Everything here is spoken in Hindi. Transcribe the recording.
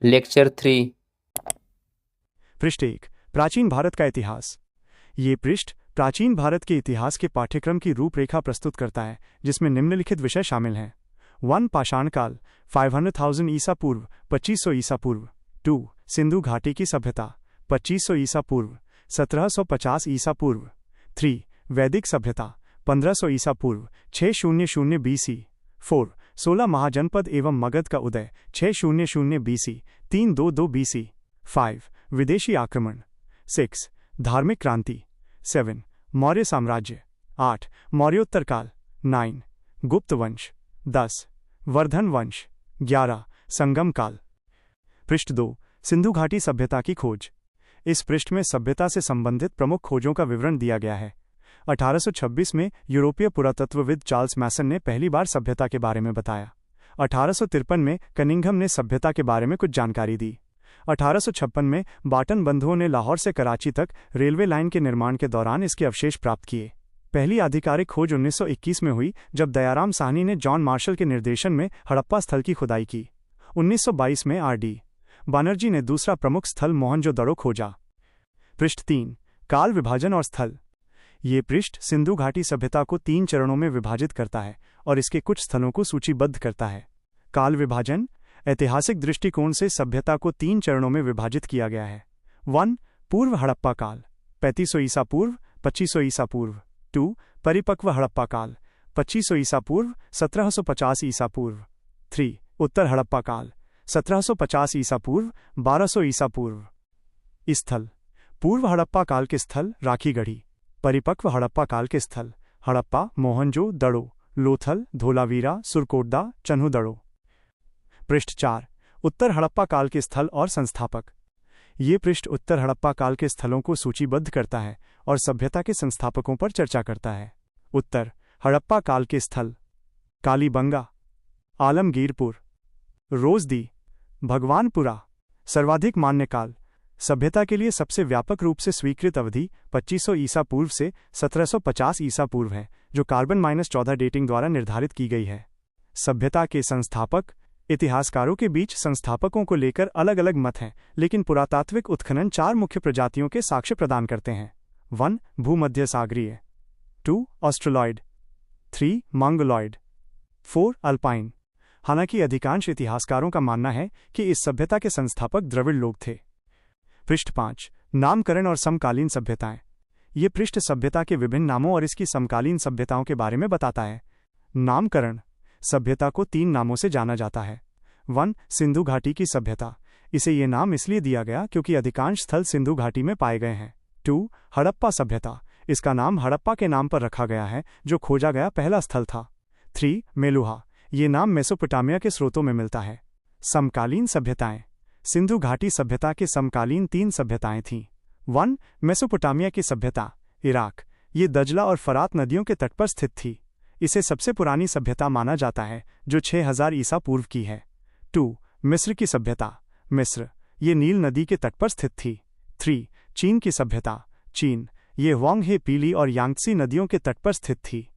लेक्चर 3। पृष्ठ 1, प्राचीन भारत का इतिहास। ये पृष्ठ प्राचीन भारत के इतिहास के पाठ्यक्रम की रूपरेखा प्रस्तुत करता है, जिसमें निम्नलिखित विषय शामिल हैं। 1. पाषाण काल 500,000 ईसा पूर्व 2500 ईसा पूर्व। 2. सिंधु घाटी की सभ्यता 2500 ईसा पूर्व 1750 ईसा पूर्व। 3. वैदिक सभ्यता 1500 ईसा पूर्व 600 BC। 4. 16 महाजनपद एवं मगध का उदय 600 BC 322 BC। 5. विदेशी आक्रमण। 6. धार्मिक क्रांति। 7. मौर्य साम्राज्य। 8. मौर्योत्तर काल। 9. गुप्त वंश। 10. वर्धन वंश। 11. संगम काल। पृष्ठ 2, सिंधु घाटी सभ्यता की खोज। इस पृष्ठ में सभ्यता से संबंधित प्रमुख खोजों का विवरण दिया गया है। 1826 में यूरोपीय पुरातत्वविद चार्ल्स मैसन ने पहली बार सभ्यता के बारे में बताया। 1853 में कनिंघम ने सभ्यता के बारे में कुछ जानकारी दी। 1856 में बाटन बंधुओं ने लाहौर से कराची तक रेलवे लाइन के निर्माण के दौरान इसके अवशेष प्राप्त किए। पहली आधिकारिक खोज 1921 में हुई, जब दयाराम साहनी ने जॉन मार्शल के निर्देशन में हड़प्पा स्थल की खुदाई की। 1922 में R.D. बनर्जी ने दूसरा प्रमुख स्थल मोहनजोदड़ो खोजा। पृष्ठ 3, काल विभाजन और स्थल। ये पृष्ठ सिंधु घाटी सभ्यता को 3 चरणों में विभाजित करता है और इसके कुछ स्थलों को सूचीबद्ध करता है। काल विभाजन। ऐतिहासिक दृष्टिकोण से सभ्यता को 3 चरणों में विभाजित किया गया है। 1. पूर्व हड़प्पा काल 3500 ईसा पूर्व 2500 ईसा पूर्व। 2. परिपक्व हड़प्पा काल 2500 ईसा पूर्व 1750 ईसा पूर्व। 3. उत्तर हड़प्पा काल 1750 ईसा पूर्व 1200 ईसा पूर्व। स्थल। पूर्व हड़प्पा काल के स्थल राखीगढ़ी। परिपक्व हड़प्पा काल के स्थल हड़प्पा, मोहनजोदड़ो, लोथल, धोलावीरा, सुरकोटदा, चन्हुदड़ो। पृष्ठ 4, उत्तर हड़प्पा काल के स्थल और संस्थापक। ये पृष्ठ उत्तर हड़प्पा काल के स्थलों को सूचीबद्ध करता है और सभ्यता के संस्थापकों पर चर्चा करता है। उत्तर हड़प्पा काल के स्थल कालीबंगा, आलमगीरपुर, रोजदी, भगवानपुरा। सर्वाधिक मान्य काल। सभ्यता के लिए सबसे व्यापक रूप से स्वीकृत अवधि 2500 ईसा पूर्व से 1750 ईसा पूर्व है, जो कार्बन-14 डेटिंग द्वारा निर्धारित की गई है। सभ्यता के संस्थापक। इतिहासकारों के बीच संस्थापकों को लेकर अलग अलग मत हैं, लेकिन पुरातात्विक उत्खनन 4 मुख्य प्रजातियों के साक्ष्य प्रदान करते हैं। 1. भूमध्य सागरीय। 2. ऑस्ट्रेलॉयड। 3. मंगोलॉयड। 4. अल्पाइन। हालांकि अधिकांश इतिहासकारों का मानना है कि इस सभ्यता के संस्थापक द्रविड़ लोग थे। पृष्ठ 5, नामकरण और समकालीन सभ्यताएं। ये पृष्ठ सभ्यता के विभिन्न नामों और इसकी समकालीन सभ्यताओं के बारे में बताता है। नामकरण। सभ्यता को 3 नामों से जाना जाता है। 1. सिंधु घाटी की सभ्यता। इसे ये नाम इसलिए दिया गया क्योंकि अधिकांश स्थल सिंधु घाटी में पाए गए हैं। 2. हड़प्पा सभ्यता। इसका नाम हड़प्पा के नाम पर रखा गया है, जो खोजा गया पहला स्थल था। 3. मेलुहा। ये नाम मेसोपोटामिया के स्रोतों में मिलता है। समकालीन सभ्यताएं। सिंधु घाटी सभ्यता के समकालीन 3 सभ्यताएं थीं। 1. मेसोपोटामिया की सभ्यता, इराक। ये दजला और फरात नदियों के तट पर स्थित थी। इसे सबसे पुरानी सभ्यता माना जाता है, जो 6000 ईसा पूर्व की है। 2. मिस्र की सभ्यता, मिस्र। ये नील नदी के तट पर स्थित थी। 3. चीन की सभ्यता, चीन। ये वांग हे पीली और यांगत्सी नदियों के तट पर स्थित थी।